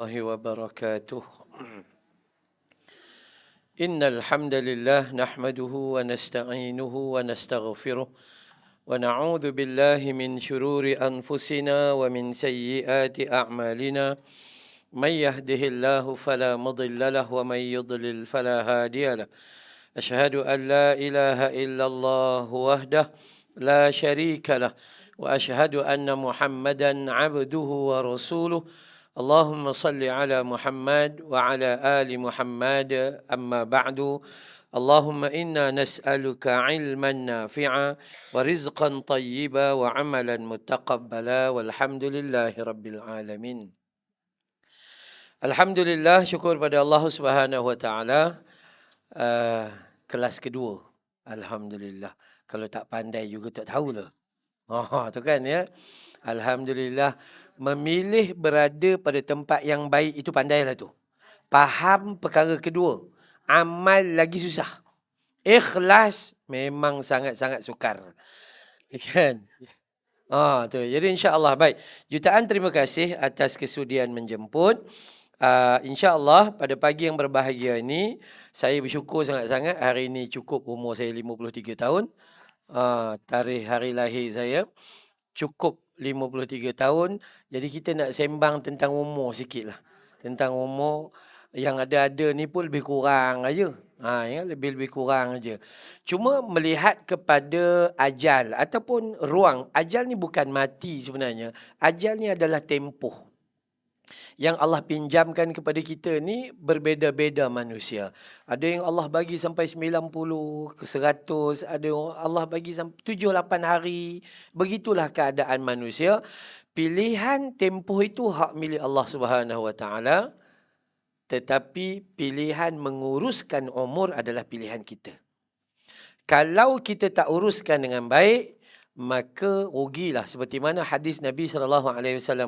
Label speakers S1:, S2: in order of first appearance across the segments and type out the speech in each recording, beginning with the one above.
S1: الله وبركاته. إن الحمد لله نحمده ونستعينه ونستغفره ونعوذ بالله من شرور أنفسنا ومن سيئات أعمالنا. من يهده الله فلا مضل له ومن يضلل فلا هادي له. أشهد أن لا إله إلا الله وحده لا شريك له وأشهد أن محمدا عبده ورسوله. اللهم صل على محمد وعلى آل محمد. أما بعد. اللهم إنا نسألك علما نافعا ورزقا طيبا وعملا متقبلا والحمد لله رب العالمين. Alhamdulillah, syukur pada Allah Subhanahu Wa Taala. Kelas kedua. Alhamdulillah. Kalau tak pandai juga tak tahulah. Tu kan ya. Alhamdulillah. Memilih berada pada tempat yang baik itu pandailah tu. Faham perkara kedua. Amal lagi susah. Ikhlas memang sangat-sangat sukar. Kan? Tu. Jadi insya-Allah baik. Jutaan terima kasih atas kesudian menjemput. InsyaAllah pada pagi yang berbahagia ini, saya bersyukur sangat-sangat hari ini cukup umur saya 53 tahun. Tarikh hari lahir saya cukup 53 tahun. Jadi kita nak sembang tentang umur sikit lah. Tentang umur yang ada-ada ni pun lebih kurang aja. Lebih kurang aja. Cuma melihat kepada ajal ataupun ruang. Ajal ni bukan mati sebenarnya. Ajal ni adalah tempoh yang Allah pinjamkan kepada kita ni berbeza-beza manusia. Ada yang Allah bagi sampai 90 ke 100, ada yang Allah bagi sampai 7-8 hari. Begitulah keadaan manusia. Pilihan tempoh itu hak milik Allah Subhanahu Wa Taala. Tetapi pilihan menguruskan umur adalah pilihan kita. Kalau kita tak uruskan dengan baik, maka rugilah. Seperti mana hadis Nabi SAW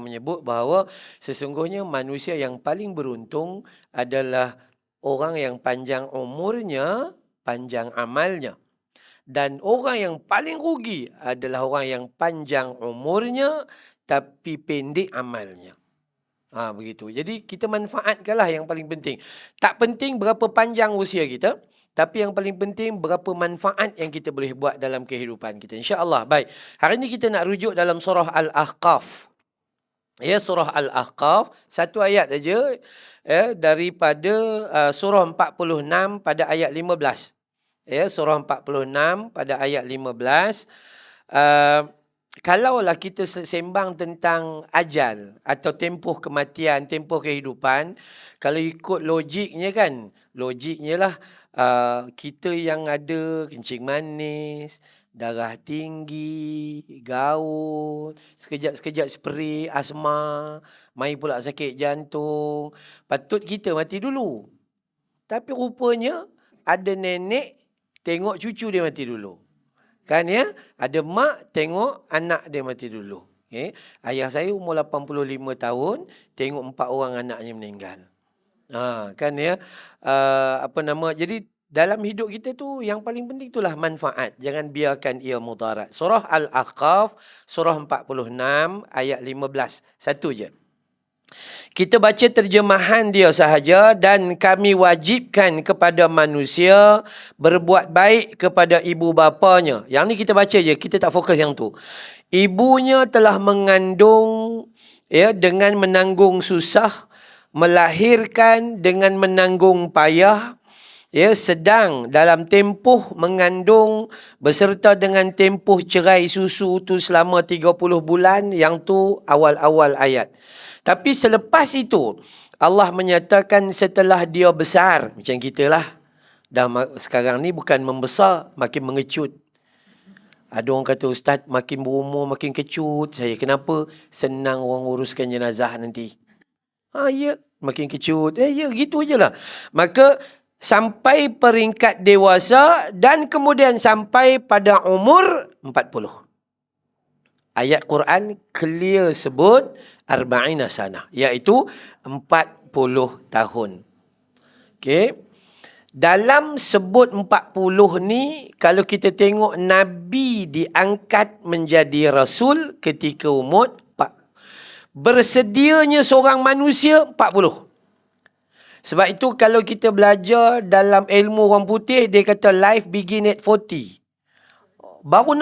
S1: menyebut bahawa sesungguhnya manusia yang paling beruntung adalah orang yang panjang umurnya, panjang amalnya. Dan orang yang paling rugi adalah orang yang panjang umurnya tapi pendek amalnya. Begitu. Jadi kita manfaatkanlah yang paling penting. Tak penting berapa panjang usia kita, tapi yang paling penting berapa manfaat yang kita boleh buat dalam kehidupan kita. InsyaAllah. Baik. Hari ini kita nak rujuk dalam surah Al-Ahqaf. Surah Al-Ahqaf. Satu ayat saja daripada surah 46 pada ayat 15. Surah 46 pada ayat 15. Kalaulah kita sembang tentang ajal atau tempoh kematian, tempoh kehidupan, kalau ikut logiknya kan, logiknya lah kita yang ada kencing manis, darah tinggi, gaut, sekejap-sekejap spray, asma, mai pula sakit jantung, patut kita mati dulu. Tapi rupanya ada nenek tengok cucu dia mati dulu. Kan ya? Ada mak tengok anak dia mati dulu. Ayah saya umur 85 tahun, tengok 4 orang anaknya meninggal. Kan ya? Jadi dalam hidup kita tu yang paling penting itulah manfaat. Jangan biarkan ia mudarat. Surah Al-Ahqaf, surah 46 ayat 15. Satu je. Kita baca terjemahan dia sahaja. Dan kami wajibkan kepada manusia berbuat baik kepada ibu bapanya. Yang ni kita baca je, kita tak fokus yang tu. Ibunya telah mengandung dengan menanggung susah, melahirkan dengan menanggung payah, sedang dalam tempoh mengandung beserta dengan tempoh cerai susu tu selama 30 bulan. Yang tu awal-awal ayat. Tapi selepas itu, Allah menyatakan setelah dia besar. Macam kita lah. Dah sekarang ni bukan membesar, makin mengecut. Ada orang kata, Ustaz, makin berumur, makin kecut. Saya, kenapa? Senang orang uruskan jenazah nanti. Ya, makin kecut. Ya, gitu je lah. Maka, sampai peringkat dewasa dan kemudian sampai pada umur 40. Ayat Quran clear sebut arba'ina sana, iaitu 40 tahun. Dalam sebut 40 ni, kalau kita tengok Nabi diangkat menjadi Rasul ketika umur Bersedianya seorang manusia 40. Sebab itu kalau kita belajar dalam ilmu orang putih, dia kata life begin at 40. Baru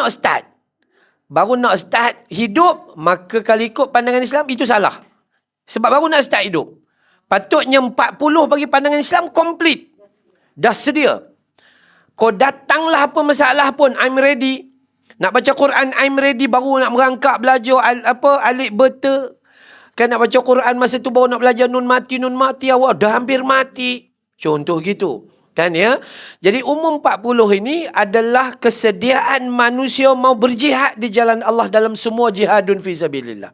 S1: nak start hidup, maka kalau ikut pandangan Islam, itu salah. Sebab baru nak start hidup. Patutnya 40 bagi pandangan Islam, complete. Dah sedia. Kau datanglah apa masalah pun, I'm ready. Nak baca Quran, I'm ready. Baru nak merangkak belajar alif beta. Kan nak baca Quran, masa tu baru nak belajar nun mati, awak dah hampir mati. Contoh gitu. Kan ya? Jadi umur 40 ini adalah kesediaan manusia mau berjihad di jalan Allah dalam semua jihadun fi sabilillah.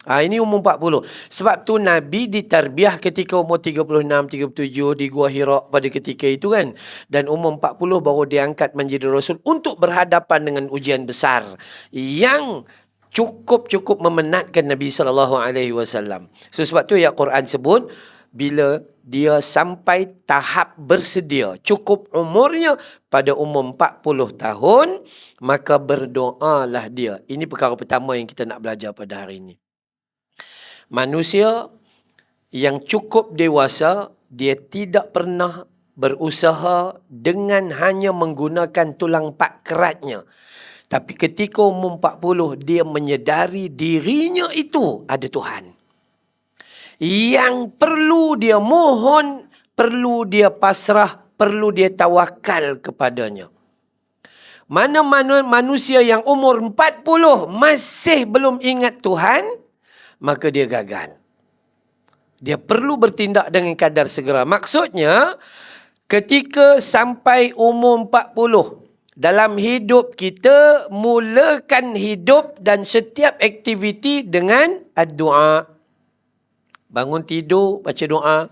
S1: Ini umur 40. Sebab tu Nabi ditarbiah ketika umur 36, 37 di Gua Hira pada ketika itu kan. Dan umur 40 baru diangkat menjadi Rasul untuk berhadapan dengan ujian besar yang cukup memenatkan Nabi SAW. So sebab tu ya Quran sebut, bila dia sampai tahap bersedia, cukup umurnya pada umur 40 tahun, maka berdoalah dia. Ini perkara pertama yang kita nak belajar pada hari ini. Manusia yang cukup dewasa, dia tidak pernah berusaha dengan hanya menggunakan tulang pak keratnya. Tapi ketika umur 40, dia menyedari dirinya itu ada Tuhan. Yang perlu dia mohon, perlu dia pasrah, perlu dia tawakal kepadanya. Mana-mana manusia yang umur 40 masih belum ingat Tuhan, maka dia gagal. Dia perlu bertindak dengan kadar segera. Maksudnya, ketika sampai umur 40, dalam hidup kita, mulakan hidup dan setiap aktiviti dengan ad-du'a. Bangun tidur, baca doa.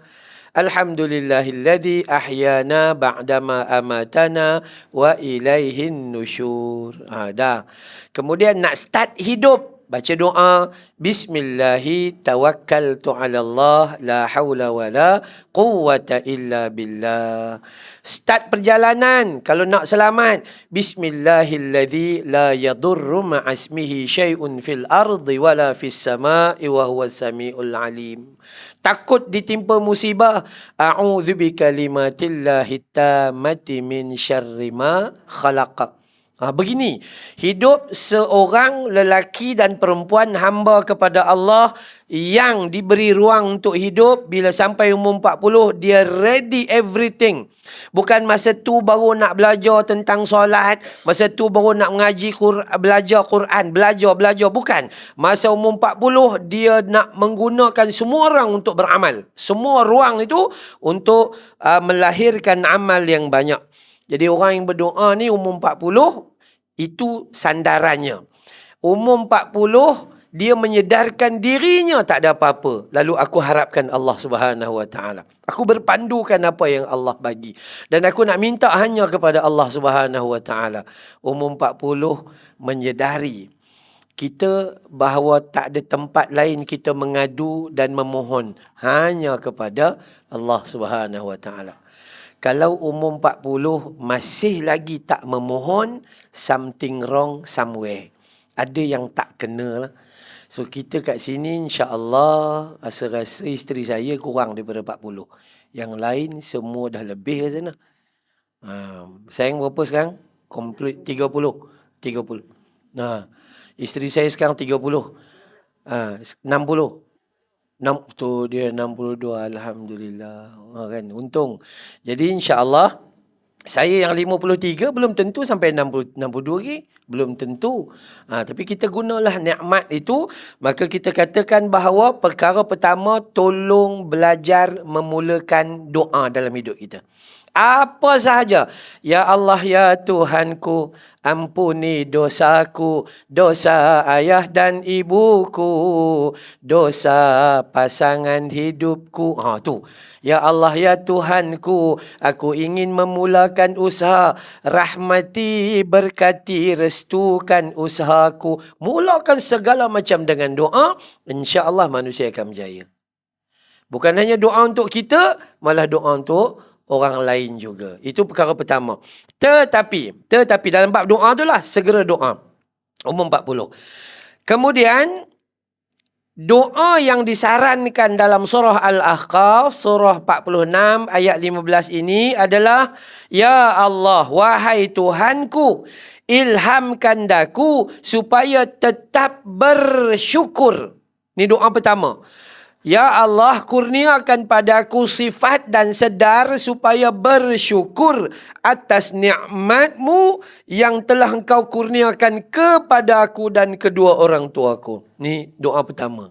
S1: Alhamdulillahilladzi ahyana ba'dama amatana wa ilaihin nusyur. Dah. Kemudian nak start hidup, baca doa. Bismillahi tawakkaltu ala Allah la hawla wa la quwwata illa billah. Start perjalanan. Kalau nak selamat, Bismillahilladzi la yadurru ma'asmihi syai'un fil ardi wa la fis sama'i wa huwas sami'ul alim. Takut ditimpa musibah, a'udzu bikalimatillahi tammati min syarri ma khalaq. Begini, hidup seorang lelaki dan perempuan hamba kepada Allah yang diberi ruang untuk hidup. Bila sampai umur 40, dia ready everything. Bukan masa tu baru nak belajar tentang solat, masa tu baru nak mengaji belajar Quran, belajar. Bukan. Masa umur 40, dia nak menggunakan semua orang untuk beramal. Semua ruang itu untuk melahirkan amal yang banyak. Jadi orang yang berdoa ni umur 40, itu sandarannya. Umur 40, dia menyedarkan dirinya tak ada apa-apa. Lalu aku harapkan Allah Subhanahu Wa Taala. Aku berpandukan apa yang Allah bagi. Dan aku nak minta hanya kepada Allah Subhanahu Wa Taala. Umur 40, menyedari kita bahawa tak ada tempat lain kita mengadu dan memohon. Hanya kepada Allah Subhanahu Wa Taala. Kalau umur 40 masih lagi tak memohon, something wrong somewhere. Ada yang tak kena lah. So kita kat sini insya-Allah rasa-rasa isteri saya kurang daripada 40. Yang lain semua dah lebih ke sana. Sayang berapa sekarang? Complete 30. Isteri saya sekarang 30. 60. Tu dia 62, Alhamdulillah. Kan, untung. Jadi insya-Allah saya yang 53 belum tentu sampai 60, 62 lagi. Belum tentu. Tapi kita gunalah nikmat itu. Maka kita katakan bahawa perkara pertama, tolong belajar memulakan doa dalam hidup kita. Apa sahaja. Ya Allah, ya Tuhanku, ampuni dosaku, dosa ayah dan ibuku, dosa pasangan hidupku. Tu. Ya Allah, ya Tuhanku, aku ingin memulakan usaha. Rahmati, berkati, restukan usahaku. Mulakan segala macam dengan doa. InsyaAllah manusia akan berjaya. Bukan hanya doa untuk kita, malah doa untuk orang lain juga. Itu perkara pertama. Tetapi dalam bab doa tu lah, segera doa. Umur 40. Kemudian, Doa yang disarankan dalam surah Al-Ahqaf, surah 46 ayat 15 ini adalah, Ya Allah, wahai Tuhanku, ilhamkan daku supaya tetap bersyukur. Ini doa pertama. Ya Allah, kurniakan padaku sifat dan sedar supaya bersyukur atas nikmat-Mu yang telah Engkau kurniakan kepada aku dan kedua orang tuaku. Ni doa pertama.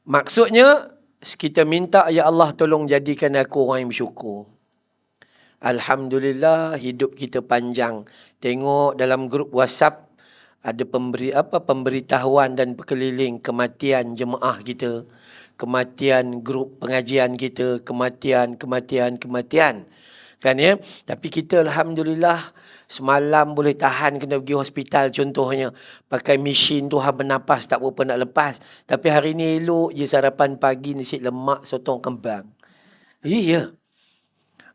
S1: Maksudnya, kita minta, Ya Allah tolong jadikan aku orang yang bersyukur. Alhamdulillah hidup kita panjang. Tengok dalam grup WhatsApp, ada pemberitahuan dan berkeliling kematian jemaah kita, kematian grup pengajian kita, kematian. Kan ya? Tapi kita alhamdulillah semalam boleh tahan kena pergi hospital contohnya. Pakai mesin Tuhan bernapas tak berapa nak lepas. Tapi hari ni elok je sarapan pagi nasi lemak sotong kembang. Iya.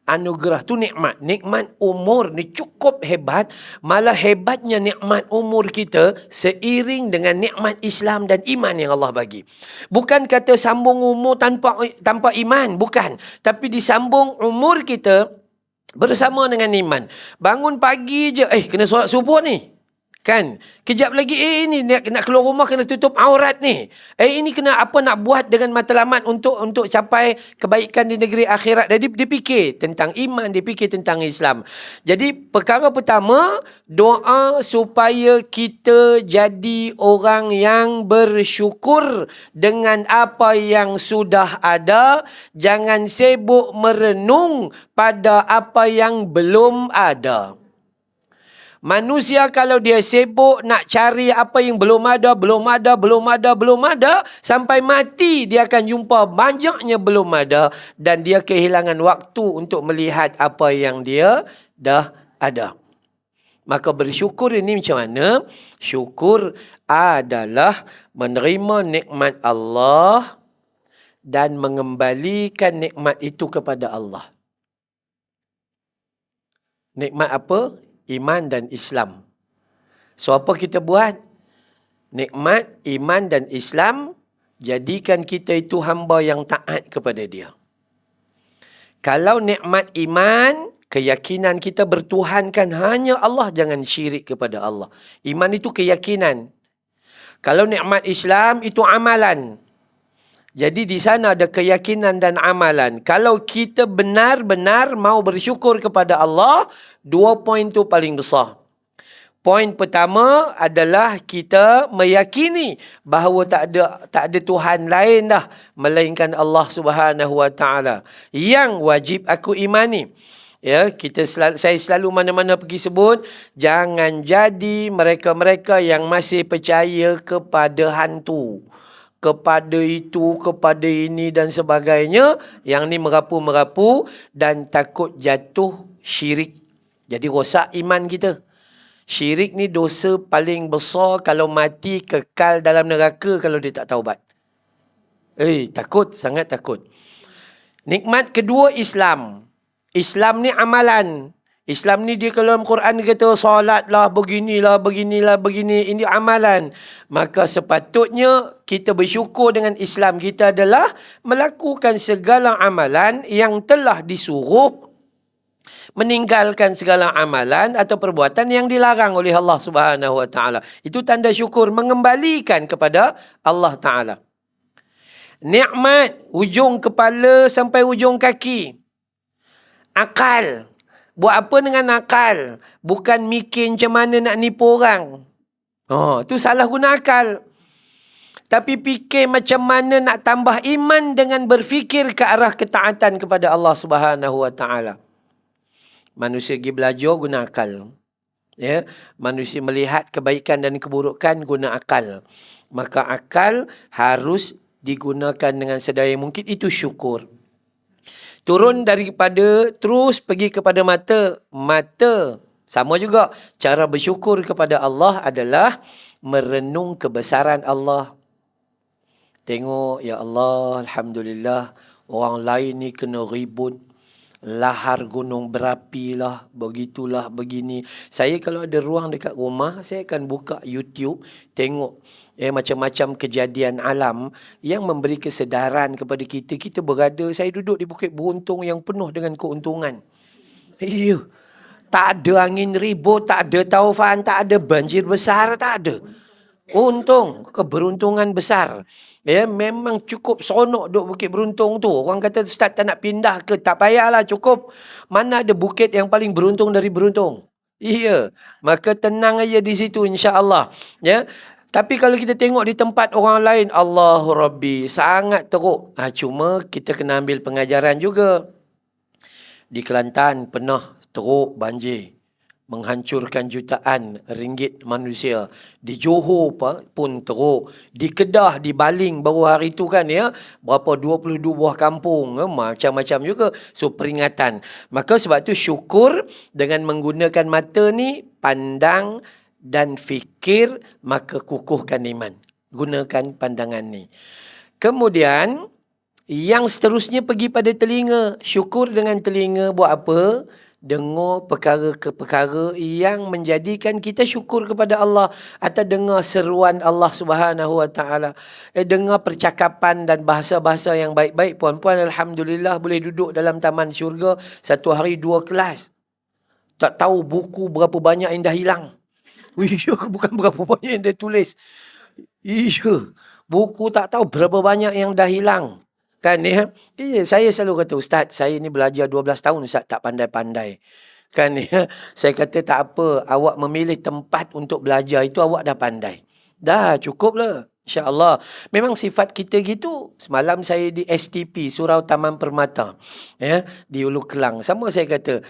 S1: Anugerah tu nikmat. Nikmat umur ni cukup hebat. Malah hebatnya nikmat umur kita seiring dengan nikmat Islam dan iman yang Allah bagi. Bukan kata sambung umur tanpa iman. Bukan. Tapi disambung umur kita bersama dengan iman. Bangun pagi je, kena solat subuh ni. Kan? Kejap lagi, ini nak keluar rumah kena tutup aurat ni. Ini kena nak buat dengan matlamat untuk capai kebaikan di negeri akhirat. Jadi dia fikir tentang iman, dia fikir tentang Islam. Jadi perkara pertama, doa supaya kita jadi orang yang bersyukur dengan apa yang sudah ada. Jangan sibuk merenung pada apa yang belum ada. Manusia kalau dia sibuk nak cari apa yang belum ada, sampai mati dia akan jumpa banyaknya belum ada dan dia kehilangan waktu untuk melihat apa yang dia dah ada. Maka bersyukur ini macam mana? Syukur adalah menerima nikmat Allah dan mengembalikan nikmat itu kepada Allah. Nikmat apa? Iman dan Islam. So apa kita buat? Nikmat, iman dan Islam, jadikan kita itu hamba yang taat kepada dia. Kalau nikmat iman, keyakinan kita bertuhankan hanya Allah, jangan syirik kepada Allah. Iman itu keyakinan. Kalau nikmat Islam, itu amalan. Jadi di sana ada keyakinan dan amalan. Kalau kita benar-benar mau bersyukur kepada Allah, 2 poin tu paling besar. Poin pertama adalah kita meyakini bahawa tak ada Tuhan lain dah melainkan Allah Subhanahu Wa Taala yang wajib aku imani. Ya, saya selalu mana-mana pergi sebut, jangan jadi mereka-mereka yang masih percaya kepada hantu, kepada itu, kepada ini dan sebagainya. Yang ni merapu-merapu dan takut jatuh syirik. Jadi rosak iman kita. Syirik ni dosa paling besar, kalau mati kekal dalam neraka kalau dia tak taubat. Takut, sangat takut. Nikmat kedua Islam. Islam ni amalan. Islam ni dia kalau dalam Quran dia kata solatlah, begini. Ini amalan. Maka sepatutnya kita bersyukur dengan Islam kita adalah melakukan segala amalan yang telah disuruh, meninggalkan segala amalan atau perbuatan yang dilarang oleh Allah Subhanahu Wa Taala. Itu tanda syukur, mengembalikan kepada Allah Taala. Nikmat ujung kepala sampai ujung kaki. Akal. Buat apa dengan akal? Bukan mikir macam mana nak nipu orang. Tu salah guna akal. Tapi fikir macam mana nak tambah iman dengan berfikir ke arah ketaatan kepada Allah Subhanahu Wa Taala. Manusia pergi belajar guna akal. Ya, manusia melihat kebaikan dan keburukan guna akal. Maka akal harus digunakan dengan sedaya mungkin, itu syukur. Turun daripada terus pergi kepada mata. Mata sama juga. Cara bersyukur kepada Allah adalah merenung kebesaran Allah. Tengok, ya Allah, alhamdulillah, orang lain ni kena ribut. lahar gunung berapi lah, begitulah, begini. Saya kalau ada ruang dekat rumah, saya akan buka YouTube, tengok macam-macam kejadian alam yang memberi kesedaran kepada kita. Kita berada, saya duduk di Bukit Beruntung yang penuh dengan keuntungan. Iya. Tak ada angin ribut, tak ada taufan, tak ada banjir besar, tak ada. Untung, keberuntungan besar. Ya, memang cukup seronok duduk Bukit Beruntung tu. Orang kata, Ustaz tak nak pindah ke? Tak payahlah, cukup. Mana ada bukit yang paling beruntung dari Beruntung? Iya, maka tenang aja di situ insya-Allah. Ya. Tapi kalau kita tengok di tempat orang lain, Allahu Rabbi, sangat teruk. Cuma kita kena ambil pengajaran juga. Di Kelantan pernah teruk banjir, menghancurkan jutaan ringgit manusia. Di Johor pun teruk. Di Kedah, di Baling baru hari tu kan ya, berapa 22 buah kampung, macam-macam juga. So peringatan. Maka sebab tu syukur dengan menggunakan mata ni, pandang dan fikir, maka kukuhkan iman. Gunakan pandangan ni. Kemudian yang seterusnya pergi pada telinga. Syukur dengan telinga buat apa? Dengar perkara ke perkara yang menjadikan kita syukur kepada Allah, atau dengar seruan Allah Subhanahu Wa Taala. Dengar percakapan dan bahasa-bahasa yang baik-baik. Puan-puan, alhamdulillah boleh duduk dalam taman syurga satu hari 2 kelas. Tak tahu buku berapa banyak yang dah hilang. Bukan berapa banyak yang dah tulis. Buku tak tahu berapa banyak yang dah hilang. Kan ya? Saya selalu kata, Ustaz, saya ni belajar 12 tahun, Ustaz, tak pandai-pandai. Kan ya? Saya kata tak apa, awak memilih tempat untuk belajar itu awak dah pandai. Dah cukup lah. InsyaAllah. Memang sifat kita gitu. Semalam saya di STP, Surau Taman Permata. Ya, di Ulu Kelang. Sama saya kata,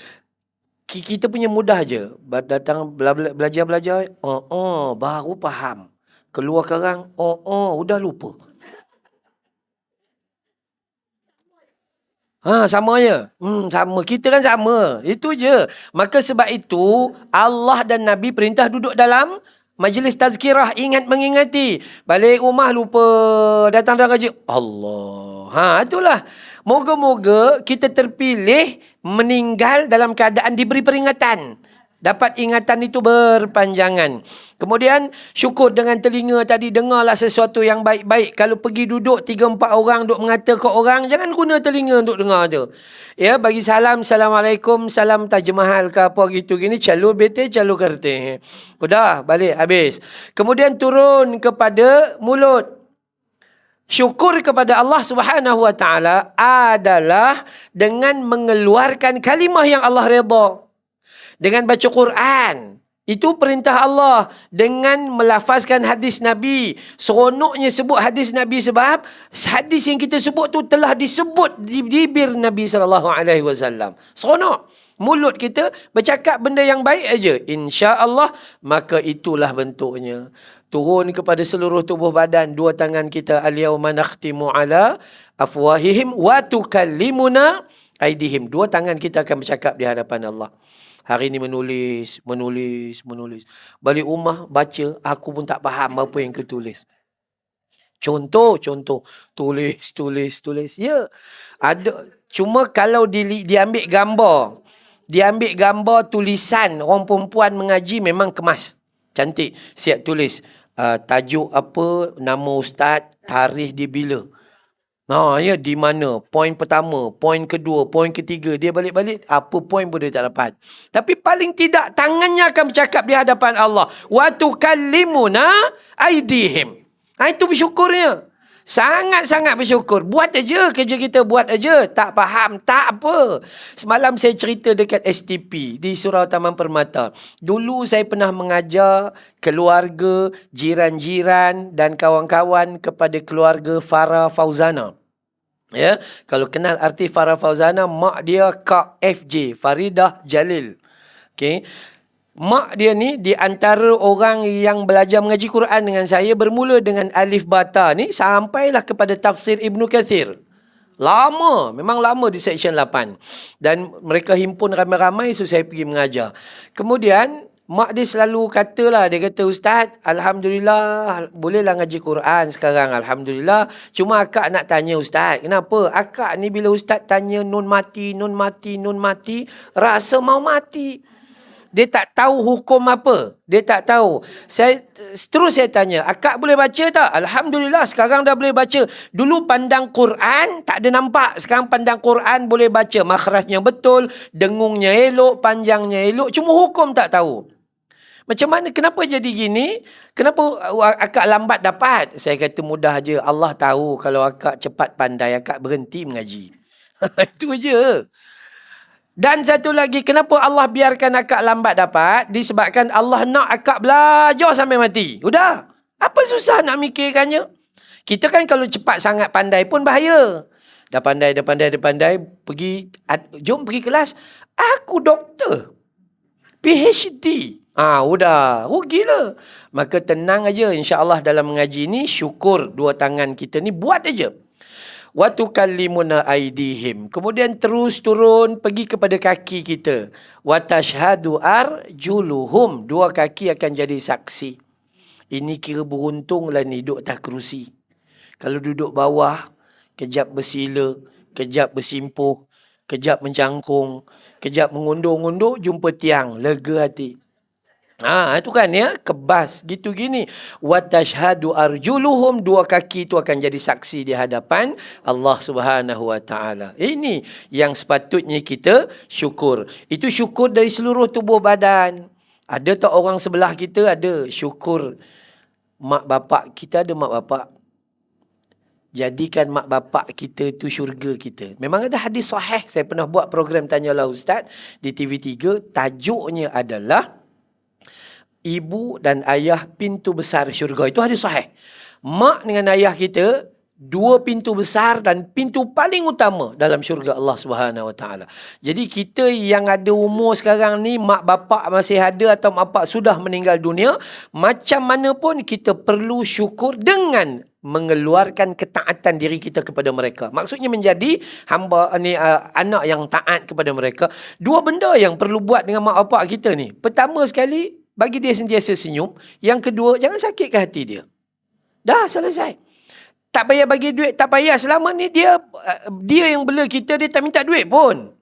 S1: kita punya mudah je. Datang belajar-belajar, baru faham. Keluar sekarang, udah lupa. Sama je. Sama. Kita kan sama. Itu je. Maka sebab itu, Allah dan Nabi perintah duduk dalam majlis tazkirah. Ingat mengingati. Balik rumah lupa. Datang dalam kaji. Allah. Itulah. Moga-moga kita terpilih meninggal dalam keadaan diberi peringatan. Dapat ingatan itu berpanjangan. Kemudian syukur dengan telinga tadi, dengarlah sesuatu yang baik-baik. Kalau pergi duduk 3-4 orang duk mengata ke orang, jangan guna telinga untuk dengar tu. Ya, bagi salam, Assalamualaikum, salam Taj Mahal ke apa gitu gini, calur bete, calur kerti. Udah, balik habis. Kemudian turun kepada mulut. Syukur kepada Allah Subhanahu Wa Taala adalah dengan mengeluarkan kalimah yang Allah redha. Dengan baca Quran. Itu perintah Allah. Dengan melafazkan hadis Nabi. Seronoknya sebut hadis Nabi sebab hadis yang kita sebut tu telah disebut di bibir Nabi SAW. Seronok. Mulut kita bercakap benda yang baik aja. InsyaAllah, maka itulah bentuknya. Turun kepada seluruh tubuh badan. 2 tangan kita. Al-yawma nakhtimu ala afwahihim wa tukallimuna aydihim. 2 tangan kita akan bercakap di hadapan Allah. Hari ni menulis. Balik rumah, baca, aku pun tak faham apa yang ketulis. Contoh. Tulis. Ya. Ada. Cuma kalau diambil gambar. Diambil gambar tulisan orang perempuan mengaji, memang kemas. Cantik. Siap tulis. Tajuk apa, nama ustaz, tarikh dia bila. Ya, di mana? Poin pertama, poin kedua, poin ketiga. Dia balik-balik, apa poin pun dia tak dapat. Tapi paling tidak, tangannya akan bercakap di hadapan Allah. Wa tukallimuna aydihim. Itu bersyukurnya. Sangat-sangat bersyukur. Buat aja kerja kita, buat aja. Tak faham, tak apa. Semalam saya cerita dekat STP di Surau Taman Permata. Dulu saya pernah mengajar keluarga, jiran-jiran dan kawan-kawan kepada keluarga Farah Fauzana. Ya, kalau kenal artis Farah Fauzana, mak dia Kak FJ, Faridah Jalil. Okey. Mak dia ni di antara orang yang belajar mengaji Quran dengan saya, bermula dengan alif bata ni sampailah kepada tafsir Ibnu Kathir. Lama, memang lama di section 8. Dan mereka himpun ramai-ramai, so saya pergi mengajar. Kemudian mak dia selalu katalah, dia kata, Ustaz, Alhamdulillah, bolehlah ngaji Quran sekarang, Alhamdulillah. Cuma akak nak tanya Ustaz, kenapa? Akak ni bila Ustaz tanya nun mati, nun mati, nun mati, rasa mau mati. Dia tak tahu hukum apa. Dia tak tahu. Terus saya tanya, akak boleh baca tak? Alhamdulillah, sekarang dah boleh baca. Dulu pandang Quran, tak ada nampak. Sekarang pandang Quran, boleh baca. Makhrajnya betul, dengungnya elok, panjangnya elok. Cuma hukum tak tahu. Macam mana, kenapa jadi gini? Kenapa akak lambat dapat? Saya kata mudah je. Allah tahu kalau akak cepat pandai, akak berhenti mengaji. Itu je. Dan satu lagi, kenapa Allah biarkan akak lambat dapat? Disebabkan Allah nak akak belajar sampai mati. Udah. Apa susah nak mikirkannya? Kita kan kalau cepat sangat pandai pun bahaya. Dah pandai, pergi, jom pergi kelas. Aku doktor. PhD. Udah. Rugilah. Maka tenang aja. InsyaAllah dalam mengaji ni, syukur dua tangan kita ni buat aja. Wa tukallimuna aydihim. Kemudian terus turun pergi kepada kaki kita. Wa tashhadu arjuluhum. Dua kaki akan jadi saksi. Ini kira beruntunglah ni duduk atas kerusi. Kalau duduk bawah, kejap bersila, kejap bersimpuh, kejap mencangkung, kejap mengundur-undur, jumpa tiang, lega hati. Itu kan ya, kebas gitu gini. Wa tashhadu arjuluhum, dua kaki itu akan jadi saksi di hadapan Allah Subhanahu wa taala. Ini yang sepatutnya kita syukur. Itu syukur dari seluruh tubuh badan. Ada tak orang sebelah kita ada syukur mak bapak kita, ada mak bapak. Jadikan mak bapak kita itu syurga kita. Memang ada hadis sahih. Saya pernah buat program Tanyalah Ustaz di TV3. Tajuknya adalah ibu dan ayah pintu besar syurga. Itu hadis sahih. Mak dengan ayah kita, dua pintu besar dan pintu paling utama dalam syurga Allah Subhanahu Wa Taala. Jadi kita yang ada umur sekarang ni, mak bapak masih ada atau mak bapak sudah meninggal dunia, macam mana pun kita perlu syukur dengan mengeluarkan ketaatan diri kita kepada mereka. Maksudnya menjadi hamba ni, anak yang taat kepada mereka. Dua benda yang perlu buat dengan mak bapak kita ni. Pertama sekali, bagi dia sentiasa senyum. Yang kedua, jangan sakitkan hati dia. Dah selesai. Tak payah bagi duit, tak payah. Selama ni dia yang bela kita, dia tak minta duit pun.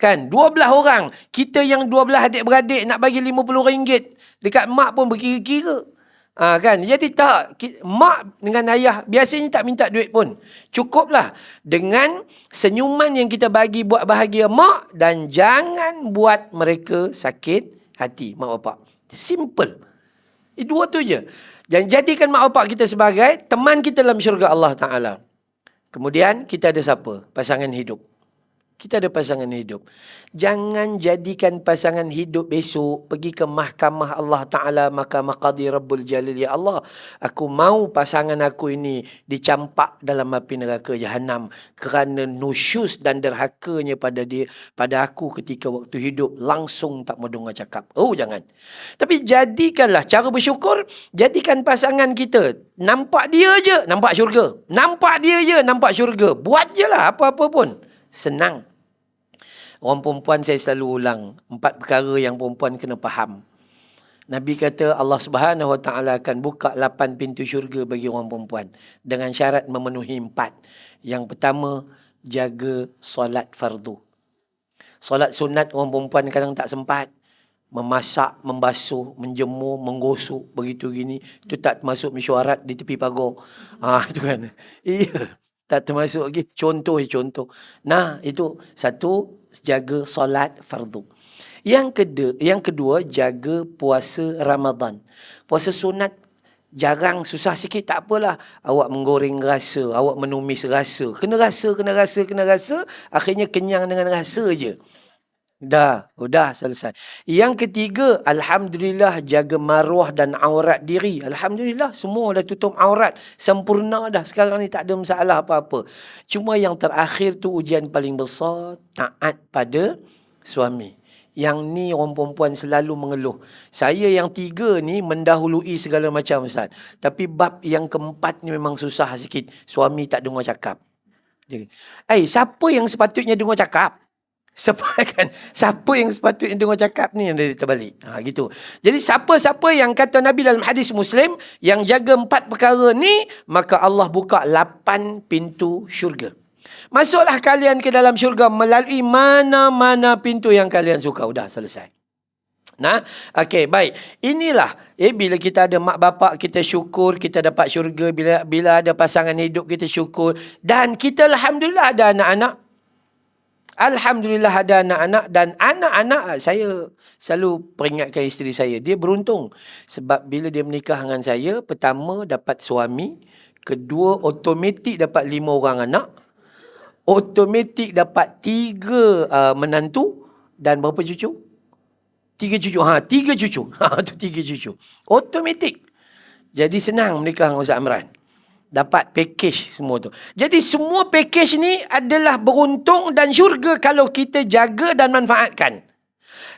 S1: Kan, 12 orang. Kita yang 12 adik-beradik nak bagi RM50 dekat mak pun berkira-kira. Kan, jadi tak, mak dengan ayah biasanya tak minta duit pun. Cukuplah dengan senyuman yang kita bagi buat bahagia mak, dan jangan buat mereka sakit hati, mak bapak. Simple. Dua tu je. Dan jadikan mak bapak kita sebagai teman kita dalam syurga Allah Ta'ala. Kemudian kita ada siapa? Pasangan hidup. Kita ada pasangan hidup. Jangan jadikan pasangan hidup besok pergi ke mahkamah Allah Ta'ala, mahkamah qadi Rabbul Jalil. Ya Allah, aku mau pasangan aku ini dicampak dalam api neraka Jahannam kerana nusyus dan derhakanya pada aku ketika waktu hidup, langsung tak mau dengar cakap. Oh, jangan. Tapi jadikanlah cara bersyukur, jadikan pasangan kita nampak dia je, nampak syurga. Nampak dia je, nampak syurga. Buat je lah apa-apa pun. Senang. Orang perempuan saya selalu ulang, 4 perkara yang perempuan kena faham. Nabi kata Allah Subhanahu Wa Taala akan buka 8 pintu syurga bagi orang perempuan dengan syarat memenuhi 4. Yang pertama, jaga solat fardu. Solat sunat orang perempuan kadang tak sempat. Memasak, membasuh, menjemur, menggosok, begitu gini. Itu tak termasuk mesyuarat di tepi pagar. Itu kan. Iya. Tak termasuk lagi. Contoh. Nah, itu satu, jaga solat fardu. Yang kedua, jaga puasa Ramadan. Puasa sunat jarang, susah sikit, tak apalah. Awak menggoreng rasa, awak menumis rasa. Kena rasa. Akhirnya kenyang dengan rasa je. Dah selesai. Yang ketiga, Alhamdulillah, jaga maruah dan aurat diri. Alhamdulillah, semua dah tutup aurat. Sempurna dah. Sekarang ni tak ada masalah apa-apa. Cuma yang terakhir tu ujian paling besar, taat pada suami. Yang ni orang perempuan selalu mengeluh. Saya yang 3 ni mendahului segala macam, Ustaz. Tapi bab yang keempat ni memang susah sikit. Suami tak dengar cakap. Siapa yang sepatutnya dengar cakap? Siapa yang sepatutnya dengar cakap ni yang dia terbalik. Gitu. Jadi siapa-siapa yang kata Nabi dalam hadis Muslim yang jaga 4 perkara ni, maka Allah buka 8 pintu syurga. Masuklah kalian ke dalam syurga melalui mana-mana pintu yang kalian suka. Udah selesai. Nah, okey, baik. Inilah bila kita ada mak bapak kita syukur kita dapat syurga, bila ada pasangan hidup kita syukur, dan kita alhamdulillah ada anak-anak. Alhamdulillah ada anak-anak, dan anak-anak saya selalu peringatkan isteri saya, dia beruntung sebab bila dia menikah dengan saya, pertama dapat suami, kedua automatik dapat 5 orang anak, automatik dapat 3 menantu, dan berapa cucu? 3 cucu. 3 cucu. Tu 3 cucu. Automatik. Jadi senang menikah dengan Ustaz Amran. Dapat package semua tu. Jadi semua package ni adalah beruntung dan syurga kalau kita jaga dan manfaatkan.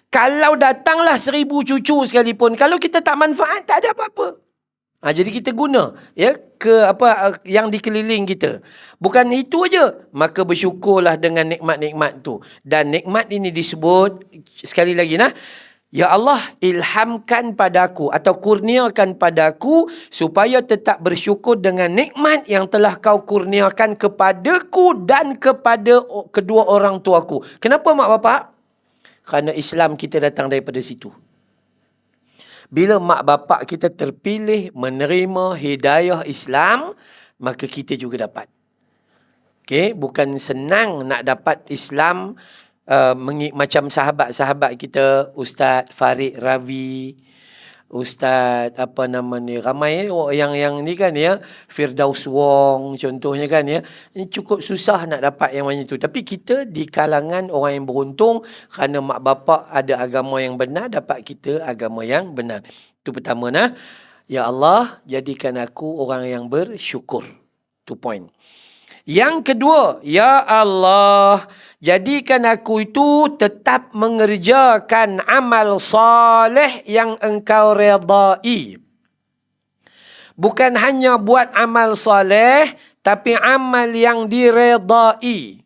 S1: Kalau datanglah 1000 cucu sekalipun, kalau kita tak manfaat, tak ada apa-apa. Jadi kita guna ke yang dikeliling kita. Bukan itu aja, maka bersyukurlah dengan nikmat-nikmat tu. Dan nikmat ini disebut sekali lagi ya Allah, ilhamkan padaku atau kurniakan padaku supaya tetap bersyukur dengan nikmat yang telah kau kurniakan kepadaku dan kepada kedua orang tuaku. Kenapa mak bapak? Kerana Islam kita datang daripada situ. Bila mak bapak kita terpilih menerima hidayah Islam, maka kita juga dapat. Okay? Bukan senang nak dapat Islam macam sahabat-sahabat kita, Ustaz Farid Ravi, Ustaz ramai yang ni kan Firdaus Wong contohnya kan ini cukup susah nak dapat yang macam tu. Tapi kita di kalangan orang yang beruntung kerana mak bapak ada agama yang benar, dapat kita agama yang benar. Itu pertama ya Allah, jadikan aku orang yang bersyukur. 2 point. Yang kedua, ya Allah, jadikan aku itu tetap mengerjakan amal soleh yang engkau redai. Bukan hanya buat amal soleh, tapi amal yang diredai.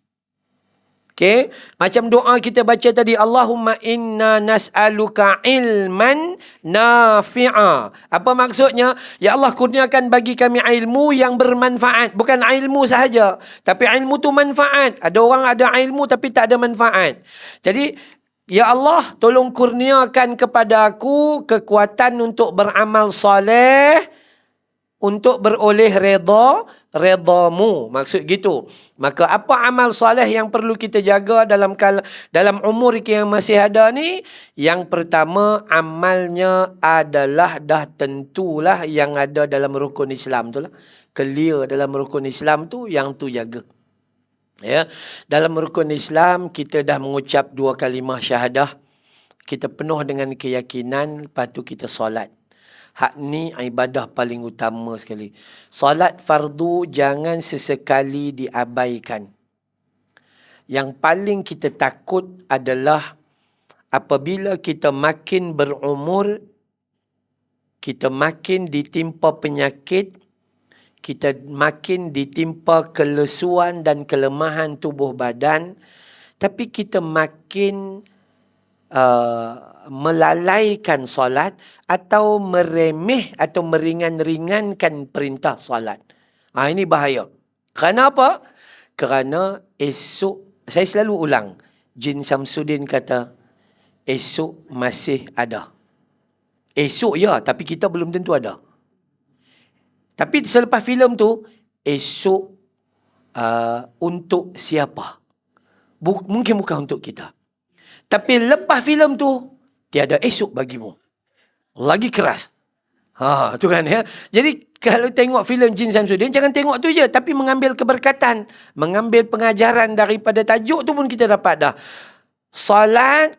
S1: Okay? Macam doa kita baca tadi, Allahumma inna nas'aluka ilman nafi'a. Apa maksudnya? Ya Allah, kurniakan bagi kami ilmu yang bermanfaat. Bukan ilmu sahaja, tapi ilmu tu manfaat. Ada orang ada ilmu tapi tak ada manfaat. Jadi, ya Allah, tolong kurniakan kepada aku kekuatan untuk beramal soleh, untuk beroleh redamu. Maksud gitu. Maka apa amal soleh yang perlu kita jaga dalam umur kita yang masih ada ni? Yang pertama, amalnya adalah dah tentulah yang ada dalam rukun Islam tu lah. Clear dalam rukun Islam tu, yang tu jaga. Ya, dalam rukun Islam kita dah mengucap 2 kalimah syahadah. Kita penuh dengan keyakinan, lepas tu kita solat. Hak ni ibadah paling utama sekali. Solat fardu jangan sesekali diabaikan. Yang paling kita takut adalah apabila kita makin berumur, kita makin ditimpa penyakit, kita makin ditimpa kelesuan dan kelemahan tubuh badan, tapi kita makin melalaikan solat atau meremeh atau meringan-ringankan perintah solat. Ini bahaya. Kerana apa? Kerana esok, saya selalu ulang, Jin Samsudin kata, esok masih ada. Esok ya, tapi kita belum tentu ada. Tapi selepas filem tu, esok untuk siapa? Mungkin bukan untuk kita. Tapi lepas filem tu, tiada esok bagimu. Lagi keras. Tu kan ya. Jadi kalau tengok filem Jin Samsudin, jangan tengok tu je, tapi mengambil keberkatan, mengambil pengajaran daripada tajuk tu pun kita dapat dah. Solat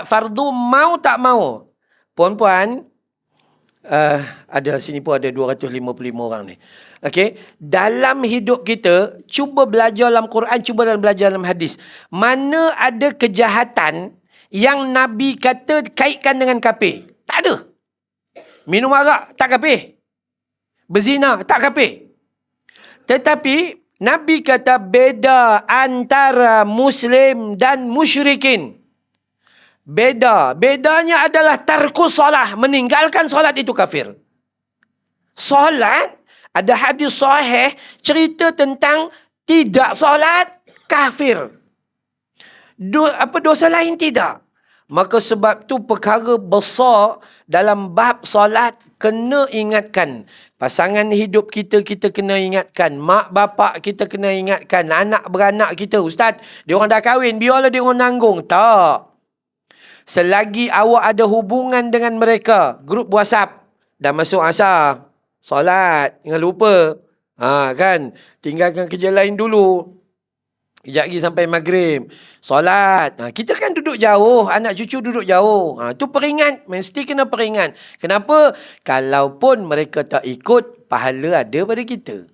S1: fardu mau tak mau. Puan-puan, ada sini pun ada 255 orang ni. Okey, dalam hidup kita cuba belajar dalam Quran, cuba belajar dalam hadis. Mana ada kejahatan yang Nabi kata kaitkan dengan kafir? Tak ada. Minum arak tak kafir. Berzina tak kafir. Tetapi Nabi kata beda antara Muslim dan musyrikin. Bedanya adalah tarkus solah. Meninggalkan solat itu kafir. Solat, ada hadis sahih cerita tentang tidak solat, kafir. Dosa lain tidak. Maka sebab tu perkara besar dalam bab solat kena ingatkan. Pasangan hidup kita kena ingatkan. Mak bapak kita kena ingatkan. Anak beranak kita, ustaz, dia orang dah kahwin, biarlah dia orang tanggung. Tak. Selagi awak ada hubungan dengan mereka, grup WhatsApp, dah masuk asar, solat, jangan lupa. Kan, tinggalkan kerja lain dulu. Sekejap lagi sampai maghrib, solat. Kita kan duduk jauh, anak cucu duduk jauh. Tu peringat, mesti kena peringat. Kenapa? Kalaupun mereka tak ikut, pahala ada pada kita.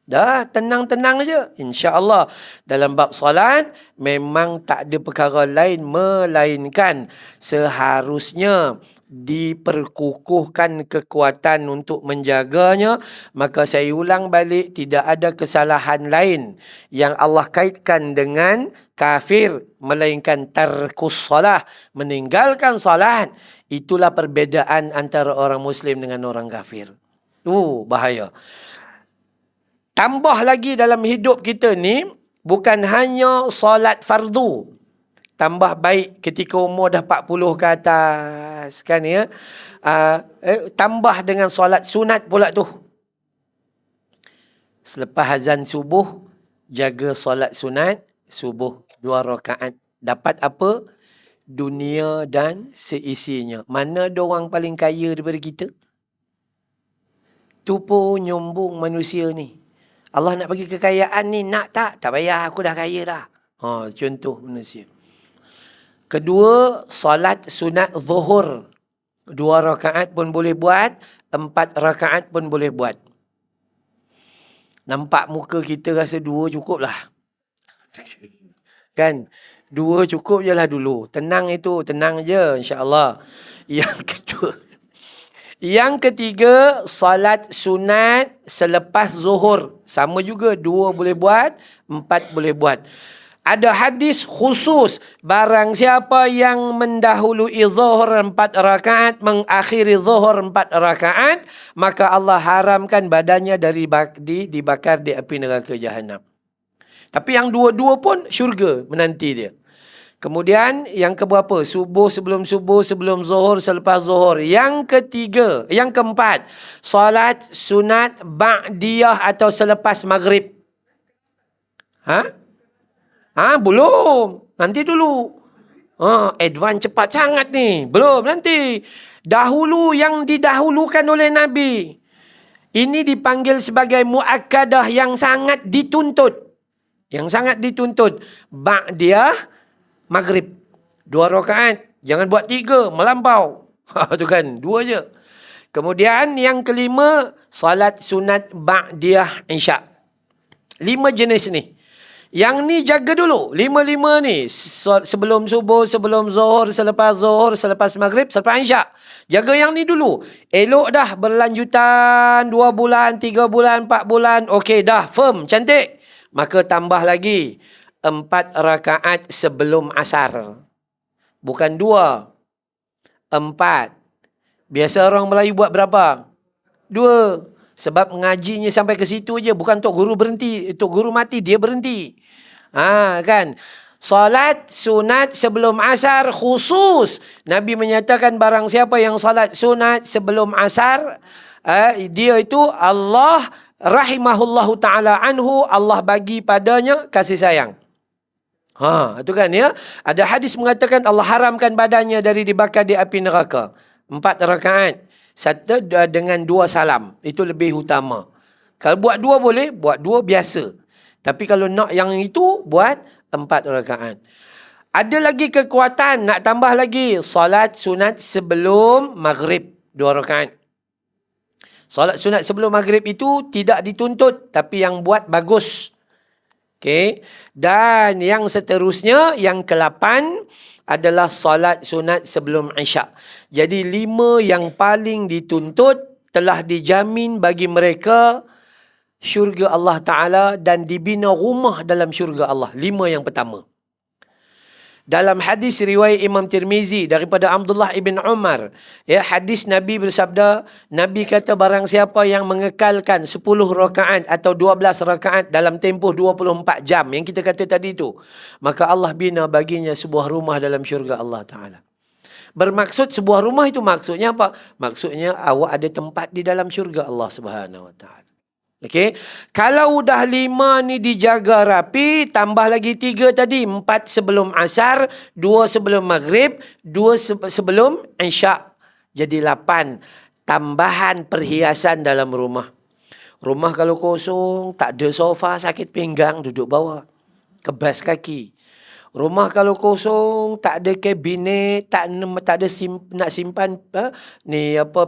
S1: Dah, tenang-tenang je. InsyaAllah dalam bab solat memang tak ada perkara lain melainkan seharusnya diperkukuhkan kekuatan untuk menjaganya. Maka saya ulang balik, tidak ada kesalahan lain yang Allah kaitkan dengan kafir melainkan tarkus solah, meninggalkan solat. Itulah perbezaan antara orang Muslim dengan orang kafir. Bahaya. Tambah lagi dalam hidup kita ni, bukan hanya solat fardu. Tambah baik ketika umur dah 40 ke atas. Kan ya? Tambah dengan solat sunat pula tu. Selepas azan subuh, jaga solat sunat subuh 2 rakaat. Dapat apa? Dunia dan seisinya. Mana ada orang paling kaya daripada kita? Tu pun nyombong manusia ni. Allah nak bagi kekayaan ni, nak tak? Tak payah, aku dah kaya dah. Contoh manusia. Kedua, solat sunat zuhur. 2 rakaat pun boleh buat, 4 rakaat pun boleh buat. Nampak muka kita rasa 2 cukup lah. Kan? 2 cukup je lah dulu. Tenang itu, tenang je insyaAllah. Yang ketiga, salat sunat selepas zuhur. Sama juga, 2 boleh buat, 4 boleh buat. Ada hadis khusus, barang siapa yang mendahului zuhur 4 rakaat, mengakhiri zuhur 4 rakaat, maka Allah haramkan badannya dibakar di api neraka Jahannam. Tapi yang 2 pun syurga menanti dia. Kemudian yang keberapa? Subuh, sebelum zuhur, selepas zuhur. Yang ketiga, yang keempat, salat sunat ba'diyah atau selepas maghrib. Belum. Nanti dulu. Advance cepat sangat ni. Belum, nanti. Dahulu yang didahulukan oleh Nabi. Ini dipanggil sebagai muakkadah yang sangat dituntut. Yang sangat dituntut. Ba'diyah maghrib 2 rakaat. Jangan buat 3, melampau. Tu kan, 2 je. Kemudian yang kelima, salat sunat ba'diyah isyak. 5 jenis ni. Yang ni jaga dulu. 5 ni. Sebelum subuh, sebelum zuhur, selepas maghrib, selepas isyak. Jaga yang ni dulu. Elok dah berlanjutan 2 bulan, 3 bulan, 4 bulan. Okey dah, firm, cantik. Maka tambah lagi 4 rakaat sebelum asar. Bukan 2. 4. Biasa orang Melayu buat berapa? 2. Sebab ngajinya sampai ke situ je. Bukan Tok Guru berhenti. Tok Guru mati, dia berhenti. Kan? Salat sunat sebelum asar khusus. Nabi menyatakan barang siapa yang salat sunat sebelum asar, dia itu Allah rahimahullahu ta'ala anhu, Allah bagi padanya kasih sayang. Itu kan ya. Ada hadis mengatakan Allah haramkan badannya dari dibakar di api neraka. 4 rakaat. 1 dengan 2 salam. Itu lebih utama. Kalau buat 2 boleh, buat 2 biasa. Tapi kalau nak yang itu, buat 4 rakaat. Ada lagi kekuatan, nak tambah lagi. Salat sunat sebelum maghrib 2 rakaat. Salat sunat sebelum maghrib itu tidak dituntut, tapi yang buat bagus. Okay. Dan yang seterusnya, yang ke-8 adalah salat sunat sebelum isyak. Jadi 5 yang paling dituntut telah dijamin bagi mereka syurga Allah Ta'ala dan dibina rumah dalam syurga Allah. 5 yang pertama. Dalam hadis riwayat Imam Tirmizi daripada Abdullah ibn Umar, ya, hadis Nabi bersabda, Nabi kata barang siapa yang mengekalkan 10 rakaat atau 12 rakaat dalam tempoh 24 jam yang kita kata tadi tu, maka Allah bina baginya sebuah rumah dalam syurga Allah Ta'ala. Bermaksud sebuah rumah itu maksudnya apa? Maksudnya awak ada tempat di dalam syurga Allah Subhanahu Wa Ta'ala. Okey, kalau dah 5 ni dijaga rapi, tambah lagi 3 tadi, 4 sebelum asar, 2 sebelum maghrib, 2 sebelum isyak. Jadi 8 tambahan perhiasan dalam rumah. Rumah kalau kosong, tak ada sofa, sakit pinggang, duduk bawah. Kebas kaki. Rumah kalau kosong, tak ada kabinet, tak ada nak simpan